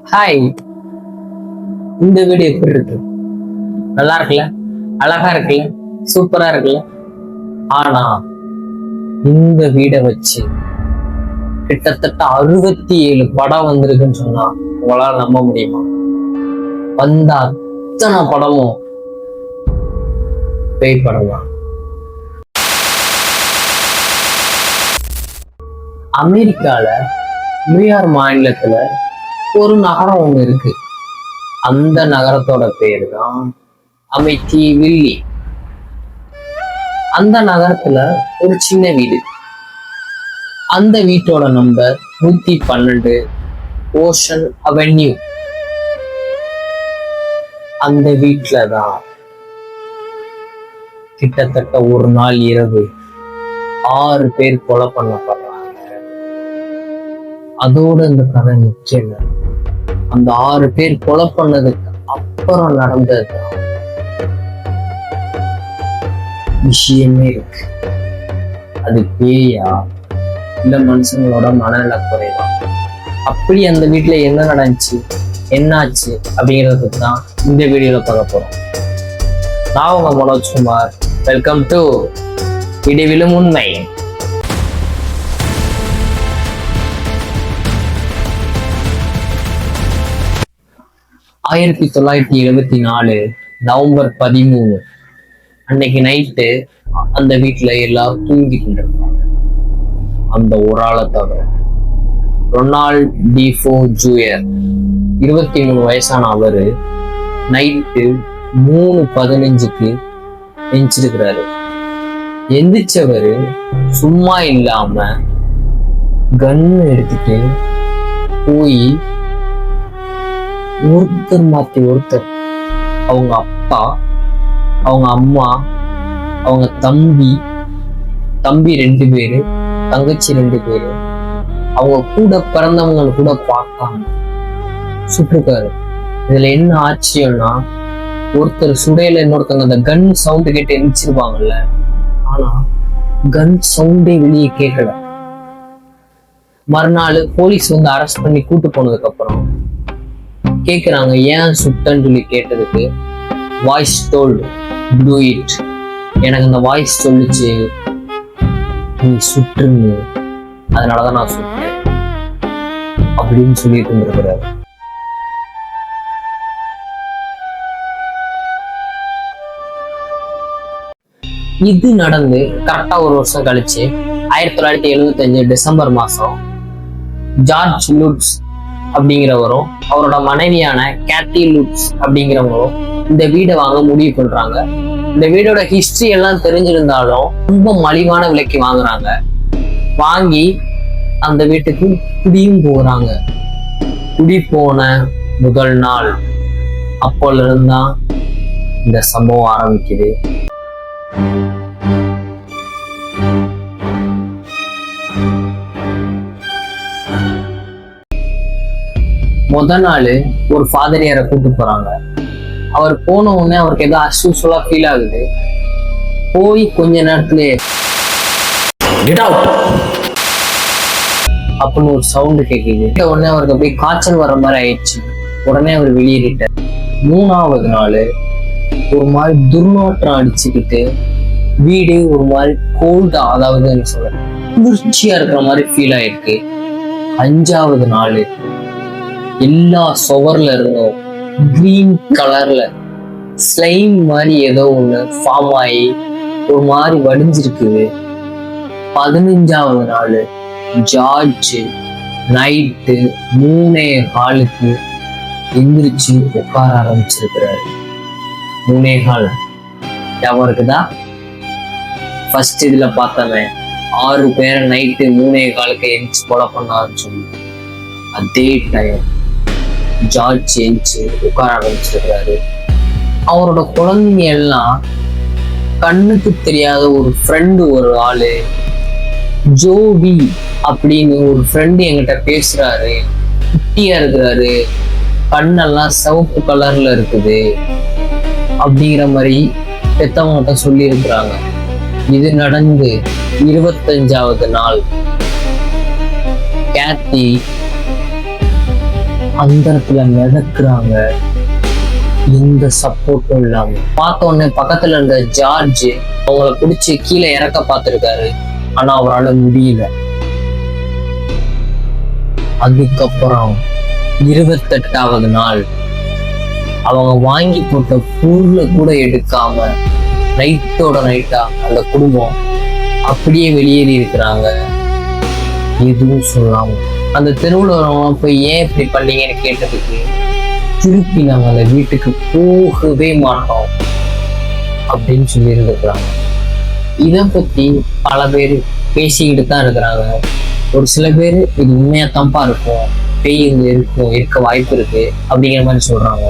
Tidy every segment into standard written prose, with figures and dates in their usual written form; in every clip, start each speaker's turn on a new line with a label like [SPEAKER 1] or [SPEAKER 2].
[SPEAKER 1] Hi, இந்த வீடு எப்படி இருக்கு? நல்லா இருக்குல்ல, அழகா இருக்குல்ல, சூப்பரா இருக்குல்ல. ஆனா இந்த வீடை வச்சு கிட்டத்தட்ட 67 படம் வந்திருக்குன்னு சொன்னா உங்களால நம்ப முடியுமா? வந்த அத்தனை படமும் பேய் படம் தான். அமெரிக்கால நியூயார்க் மாநிலத்துல ஒரு நகரம் ஒண்ணு இருக்கு. அந்த நகரத்தோட பேரு தான் அமிட்டிவில்லி. அந்த நகரத்துல ஒரு சின்ன வீடு. அந்த வீட்டோட நம்பர் 112 ஓஷன் அவென்யூ. அந்த வீட்டுலதான் கிட்டத்தட்ட ஒரு நாள் இரவு 6 பேர் கொலை பண்ணப்படுறாங்க. அதோட இந்த கதை நிக்கல. அந்த 6 பேர் கொலை பண்ணதுக்கு அப்புறம் நடந்தது விஷயமே இருக்கு. அது பேயா இல்ல மனுஷங்களோட மனநல குறைவா? அப்படி அந்த வீட்டுல என்ன நடந்துச்சு, என்னாச்சு அப்படிங்கிறதுக்கு தான் இந்த வீடியோல பார்க்க போறோம். நான் உங்க மனோஜ்குமார். வெல்கம் டு இடிவிலும் உண்மை. ஆயிரத்தி 1974 நவம்பர் 13 அன்னைக்கு நைட்டு அந்த வீட்டுல எல்லாரும் தூங்கிட்டு இருக்காங்க. அந்த ஒரு ஆளை தவிர ரொனால்ட் டிஃபோ ஜூனியர் 23 வயசான அவரு நைட்டு 3:15க்கு எந்திரிச்சிருக்கிறாரு. எந்திரிச்சவரு சும்மா இல்லாம கன்னு எடுத்துட்டு போய் ஒருத்தர் மாத்தி ஒருத்தர், அவங்க அப்பா, அவங்க அம்மா, அவங்க தம்பி 2 பேரு, தங்கச்சி 2 பேரு, அவங்க கூட பிறந்தவங்க கூட பார்க்காம சுட்டுருக்காரு. இதுல என்ன ஆச்சரியம்னா, ஒருத்தர் சுடையில இன்னொருத்தவங்க அந்த கன் சவுண்டு கேட்டு எரிச்சிருப்பாங்கல்ல, ஆனா கன் சவுண்டே வெளியே கேட்கல. மறுநாள் போலீஸ் வந்து அரெஸ்ட் பண்ணி கூட்டு போனதுக்கு அப்புறம் கேக்குறாங்க ஏன் சுட்டன்னு சொல்லி கேட்டதுக்கு, வாய்ஸ் டோல்ட் டு இட், எனக்கு அந்த வாய்ஸ் சொல்லிச்சு நீ சுட்டுன்னு, அதனாலதான் நான் சுட்டேன் அப்படின்னு சொல்லிட்டு இருந்திருக்கிறாரு. இது நடந்து கரெக்டா ஒரு வருஷம் கழிச்சு 1975 டிசம்பர் மாசம் ஜார்ஜ் லுட்ஸ் அப்படிங்கிறவரும் அவரோட மனைவியான கேத்தி லுட்ஸ் அப்படிங்கிறவங்களும் இந்த வீடை வாங்க முடிவு பண்றாங்க. இந்த வீடோட ஹிஸ்டரி எல்லாம் தெரிஞ்சிருந்தாலும் ரொம்ப மலிவான விலைக்கு வாங்குறாங்க. வாங்கி அந்த வீட்டுக்கு குடியும் போறாங்க. குடி போன முதல் நாள் அப்போல இருந்தான் இந்த சம்பவம் ஆரம்பிக்குது. முதல் நாள் ஒரு ஃபாதரியாரை கூட்டு போறாங்க. அவர் போன உடனே அவருக்கு ஏதோ அஸ்யூஸ்வலா ஃபீல் ஆகுது. போய் கொஞ்ச நேரத்திலே அப்படின்னு ஒரு சவுண்டு கேட்குது. உடனே அவருக்கு அப்படியே காய்ச்சல் வர்ற மாதிரி ஆயிடுச்சு. உடனே அவர் வெளியேறிட்டார். 3வது நாள் ஒரு மாதிரி துர்நாற்றம் அடிச்சுக்கிட்டு வீடு ஒரு மாதிரி கோல்டா, அதாவது என்ன சொல்ற, குளிர்ச்சியா இருக்கிற மாதிரி ஃபீல் ஆயிருக்கு. 5வது நாள் எல்லா சுவர்ல இருந்தும் கிரீன் கலர்ல ஸ்லைம் மாதிரி ஏதோ ஒண்ணு ஃபார்ம் ஆகி ஒரு மாதிரி வடிஞ்சிருக்குது. 15வது நாள் ஜார்ஜ் நைட்டு 3:15 எந்திரிச்சு உட்கார ஆரம்பிச்சிருக்கிறாரு. 3:15 ஞாபகம் இருக்குதா? ஃபர்ஸ்ட் இதுல பார்த்தவன் 6 பேரை நைட்டு 3:15 எந்திரிச்சு கொலை பண்ண ஆரம்பிச்சோம். அதே டைம் ஜார்ஜ் எந்திரிச்சு உட்கார ஆரம்பிச்சிருக்கிறாரு. அவரோட குழந்தைங்க எல்லாம் கண்ணுக்கு தெரியாத ஒரு ஃப்ரெண்டு, ஒரு ஆளு ஜோவி அப்படின்னு ஒரு ஃப்ரெண்டு என்கிட்ட பேசுறாரு. குட்டியா இருக்கிறாரு, கண்ணெல்லாம் சிவப்பு கலர்ல இருக்குது அப்படிங்கிற மாதிரி பெத்தவங்கிட்ட சொல்லி இருக்கிறாங்க. இது நடந்து 25வது நாள் கேத்தி அந்தரத்துல மிதக்குறாங்க, எந்த சப்போர்ட்டும் இல்லாம. பார்த்த உடனே பக்கத்துல இருந்த ஜார்ஜ் அவங்கள பிடிச்சி கீழே இறக்க பார்த்திருக்காரு, ஆனா அவரால் முடியல. அதுக்கப்புறம் 28வது நாள் அவங்க வாங்கி போட்ட பொருளை கூட எடுக்காம நைட்டோட நைட்டா அந்த குடும்பம் அப்படியே வெளியேறி இருக்கிறாங்க, எதுவும் சொல்லாம. அந்த தெருவில் போய் ஏன் இப்படி பண்ணீங்கன்னு கேட்டதுக்கு திருப்பி நாங்கள் அந்த வீட்டுக்கு போகவே மாட்டோம் அப்படின்னு சொல்லி இருக்கிறாங்க. இதை பத்தி பல பேர் பேசிக்கிட்டு தான் இருக்கிறாங்க. ஒரு சில பேர் இது உண்மையாத்தான்ப்பா இருக்கும், பேய் இங்க இருக்கும், இருக்க வாய்ப்பு இருக்கு அப்படிங்கிற மாதிரி சொல்றாங்க.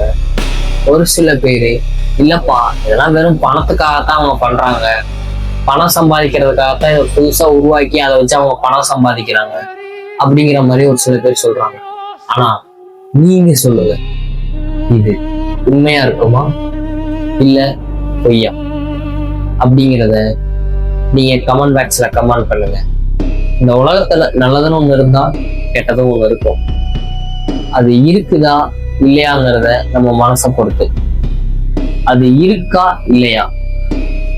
[SPEAKER 1] ஒரு சில பேர் இல்லப்பா இதெல்லாம் வெறும் பணத்துக்காகத்தான் அவங்க பண்றாங்க, பணம் சம்பாதிக்கிறதுக்காகத்தான் இதை புதுசா உருவாக்கி அதை வச்சு அவங்க பணம் சம்பாதிக்கிறாங்க அப்படிங்கிற மாதிரி ஒரு சில பேர் சொல்றாங்க. ஆனா நீங்க சொல்லுங்க, இது உண்மையா இருக்குமா இல்ல பொய்யா அப்படிங்கிறத நீங்க கமெண்ட் பாக்ஸ்ல கமெண்ட் பண்ணுங்க. இந்த உலகத்துல நல்லதுன்னு ஒண்ணு இருந்தா கெட்டதும் ஒண்ணு இருக்கும். அது இருக்குதா இல்லையாங்கிறத நம்ம மனசை பொறுத்து. அது இருக்கா இல்லையா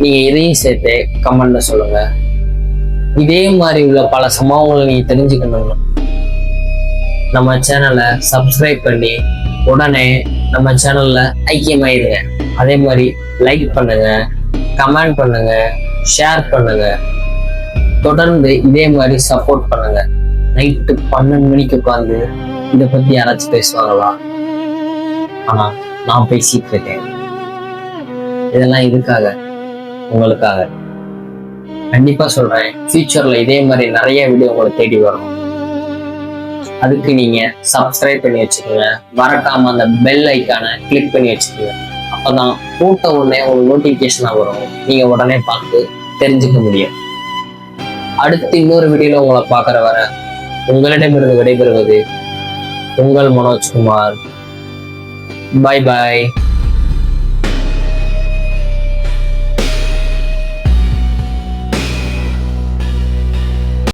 [SPEAKER 1] நீங்க இதையும் சேர்த்து கமெண்ட்ல சொல்லுங்க. இதே மாதிரி உள்ள பல சம்பவங்களை நீங்க தெரிஞ்சுக்கணும், நம்ம சேனலை சப்ஸ்கிரைப் பண்ணி உடனே நம்ம சேனல்ல ஐக்கியமாயிருங்க. அதே மாதிரி லைக் பண்ணுங்க, கமெண்ட் பண்ணுங்க, ஷேர் பண்ணுங்க. தொடர்ந்து இதே மாதிரி சப்போர்ட் பண்ணுங்க. நைட்டு 12 மணிக்கு உட்காந்து இதை பத்தி யாராச்சும் பேசுவாங்களா? ஆனா நான் பேசிட்டு இருக்கேன். இதெல்லாம் இதுக்காக, உங்களுக்காக. கண்டிப்பா சொல்றேன், ஃபியூச்சர்ல இதே மாதிரி நிறைய வீடியோ உங்களை தேடி வரும். அதுக்கு நீங்க சப்ஸ்கிரைப் பண்ணி வச்சுக்கோங்க. மறக்காம அந்த பெல் ஐக்கானை கிளிக் பண்ணி வச்சுக்கோங்க. அப்பதான் போட்ட உடனே உங்களுக்கு நோட்டிபிகேஷனா வரும், நீங்க உடனே பார்த்து தெரிஞ்சுக்க முடியும். அடுத்து இன்னொரு வீடியோல உங்களை பார்க்குற வர உங்களிடமிருந்து விடைபெறுவது உங்கள் மனோஜ்குமார். பாய் பாய்.